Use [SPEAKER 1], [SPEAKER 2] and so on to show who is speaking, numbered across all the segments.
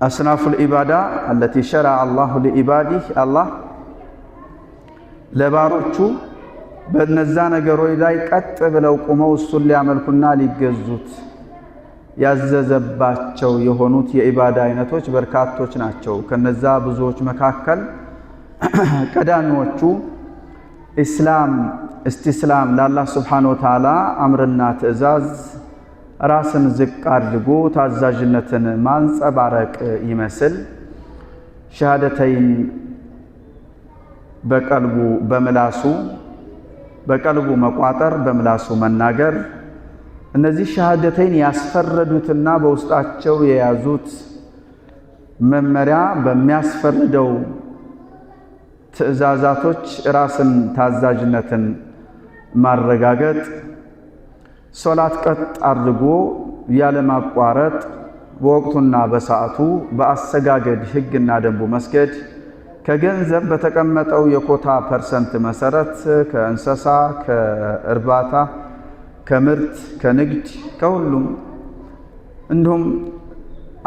[SPEAKER 1] አስናፉል ኢባዳ አለቲ ሸረዐ አላሁ ሊኢባዲህ አላህ ለባሮቹ በነዛ ነገሮች ላይ ቀጥ ብለው ቁመው እሱን ሊያመልኩና ሊገዙት ያዘዘባቸው የሆኑት የኢባዳ አይነቶች በርካቶች ናቸው። ከነዛ ብዙዎች መካከል ቀዳሚዎቹ እስቲስላም ለአላህ ሱብሓነሁ ወተዓላ አምርና ትዕዛዝ ራስን ዝቅ አድርጎ ታዛዥነትን ማንጸባረቅ ይመስል ሸሃደተይን በቀልቡ መቋጠር በምላሱ መናገር እነዚህ ሸሃደተይን ያስፈረዱትና በውስጣቸው የያዙት መመሪያ በሚያስፈርደው ትዕዛዛቶች ራስን ታዛዥነትን ማረጋገጥ፣ ሶላት ቀጥ አድርጎ ያለማቋረጥ በወቅቱና በሰዓቱ በአሰጋገድ ህግና ደንቡ መስገድ፣ ከገንዘብ በተቀመጠው የኮታ ፐርሰንት መሰረት ከእንስሳ፣ ከእርባታ፣ ከምርት፣ ከንግድ፣ ከሁሉም እንዲሁም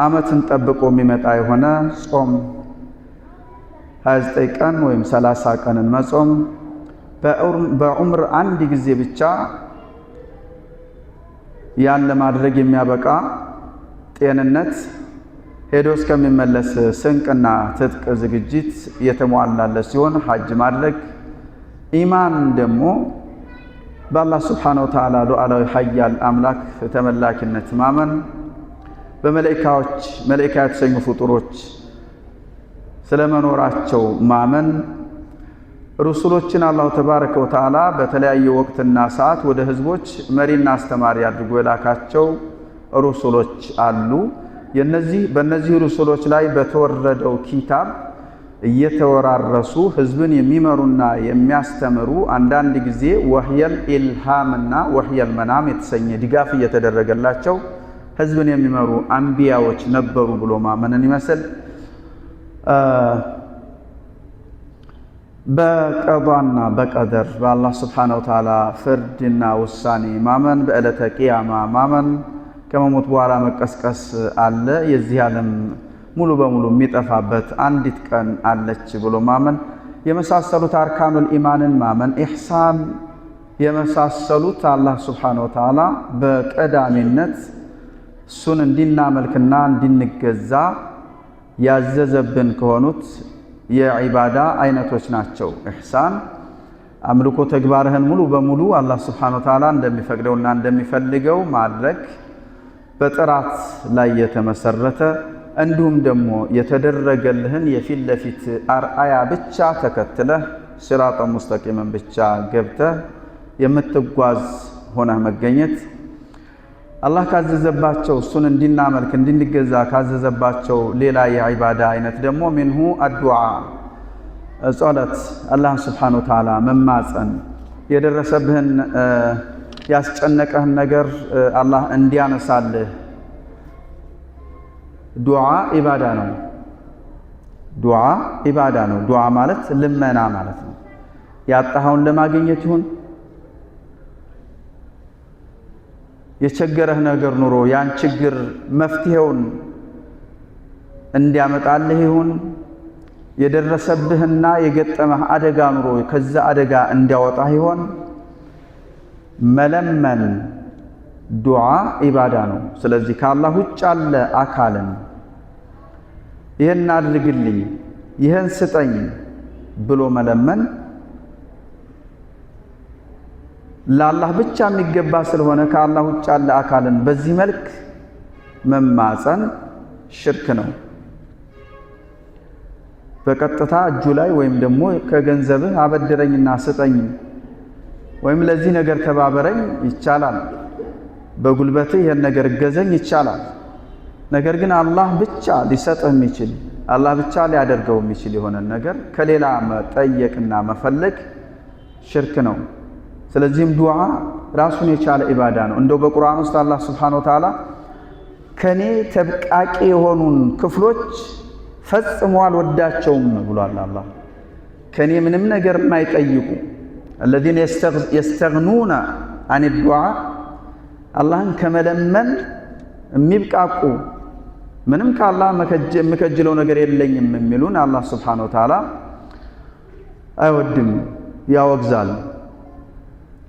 [SPEAKER 1] ዓመትን ጠብቆ የሚመጣ የሆነ ጾም 29 ቀን ወይም 30 ቀንን መጾም፣ በዑምር አንድ ጊዜ ብቻ ያን ለማድረግ የሚያበቃ ጤንነት ሄዶ እስከሚመለስ ስንቅና ትጥቅ ዝግጅት የተሟላለት ሲሆን ሐጅ ማድረግ፣ ኢማን ደግሞ በአላህ ሱብሓነሁ ወተዓላ ሉዓላዊ ኃያል አምላክ ተመላኪነት ማመን፣ በመላእክቶች የተሰኙ ፍጡሮች ስለመኖራቸው ማመን፣ ሩሱሎችን አላሁ ተባረከ ወተዓላ በተለያየ ወቅትና ሰዓት ወደ ህዝቦች መሪና አስተማሪ አድርጎ የላካቸው ሩሱሎች አሉ። በእነዚህ ሩሱሎች ላይ በተወረደው ኪታብ እየተወራረሱ ህዝብን የሚመሩና የሚያስተምሩ አንዳንድ ጊዜ ወህየል ኢልሃምና ወህየል መናም የተሰኘ ድጋፍ እየተደረገላቸው ህዝብን የሚመሩ አንቢያዎች ነበሩ ብሎ ማመንን ይመስል በቀዷና በቀደር በአላህ ሱብሓነሁ ወተዓላ ፍርድና ውሳኔ ማመን፣ በዕለተ ቂያማ ማመን፣ ከመሞት በኋላ መቀስቀስ አለ፣ የዚህ ዓለም ሙሉ በሙሉ የሚጠፋበት አንዲት ቀን አለች ብሎ ማመን የመሳሰሉት አርካኑል ኢማንን ማመን፣ ኢሕሳን የመሳሰሉት አላህ ሱብሓነሁ ወተዓላ በቀዳሚነት እሱን እንድናመልክና እንድንገዛ ያዘዘብን ከሆኑት የዒባዳ አይነቶች ናቸው። ኢሕሳን አምልኮ ተግባርህን ሙሉ በሙሉ አላህ ሱብሓነሁ ወተዓላ እንደሚፈቅደውና እንደሚፈልገው ማድረግ፣ በጥራት ላይ የተመሰረተ እንዲሁም ደግሞ የተደረገልህን የፊት ለፊት አርአያ ብቻ ተከትለህ ሲራጠ ሙስተቂምን ብቻ ገብተህ የምትጓዝ ሆነህ መገኘት፣ አላህ ካዘዘባቸው እሱን እንድናመልክ እንድንገዛ ካዘዘባቸው ሌላ የዒባዳ አይነት ደግሞ ሚንሁ አዱዓ ጸሎት፣ አላህን ሱብሓነሁ ወተዓላ መማፀን፣ የደረሰብህን ያስጨነቀህን ነገር አላህ እንዲያነሳልህ። ዱዓ ኢባዳ ነው። ዱዓ ኢባዳ ነው። ዱዓ ማለት ልመና ማለት ነው። ያጣኸውን ለማግኘት ይሁን የቸገረህ ነገር ኑሮ ያን ችግር መፍትሄውን እንዲያመጣልህ ይሁን የደረሰብህና የገጠመህ አደጋ ኑሮ ከዛ አደጋ እንዲያወጣህ ይሆን መለመን ዱዓ ኢባዳ ነው። ስለዚህ ከአላህ ውጭ ያለ አካልን ይህን አድርግልኝ፣ ይህን ስጠኝ ብሎ መለመን ለአላህ ብቻ የሚገባ ስለሆነ ከአላህ ውጭ ያለ አካልን በዚህ መልክ መማፀን ሽርክ ነው። በቀጥታ እጁ ላይ ወይም ደግሞ ከገንዘብህ አበድረኝና ስጠኝ ወይም ለዚህ ነገር ተባበረኝ ይቻላል። በጉልበትህ ይህን ነገር እገዘኝ ይቻላል። ነገር ግን አላህ ብቻ ሊሰጥህ የሚችል አላህ ብቻ ሊያደርገው የሚችል የሆነ ነገር ከሌላ መጠየቅና መፈለግ ሽርክ ነው። ስለዚህም ዱዓ ራሱን የቻለ ኢባዳ ነው። እንደው በቁርአን ውስጥ አላህ ሱብሓነሁ ወተዓላ ከኔ ተብቃቂ የሆኑን ክፍሎች ፈጽሞ አልወዳቸውም ብሏል። አላህ ከኔ ምንም ነገር የማይጠይቁ الذين يستغنون عن الدعاء አላህን ከመለመን የሚብቃቁ ምንም ከአላህ የምከጅለው ነገር የለኝም የሚሉን አላህ ሱብሓነሁ ወተዓላ አይወድም፣ ያወግዛል።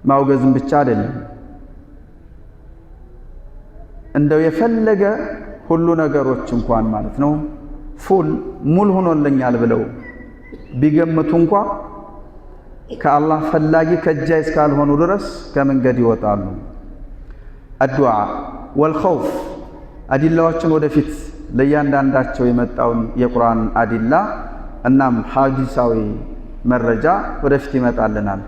[SPEAKER 1] ማውገዝም ብቻ አይደለም እንደው የፈለገ ሁሉ ነገሮች እንኳን ማለት ነው ሙሉ ሆኖልኛል ብለው ቢገምቱ እንኳ ከአላህ ፈላጊ ከጃይ እስካልሆኑ ድረስ ከመንገድ ይወጣሉ። አዱዓ ወልኸውፍ አዲላዎችን ወደፊት ለእያንዳንዳቸው የመጣውን የቁርአን አዲላ እናም ሐዲሳዊ መረጃ ወደፊት ይመጣልናል።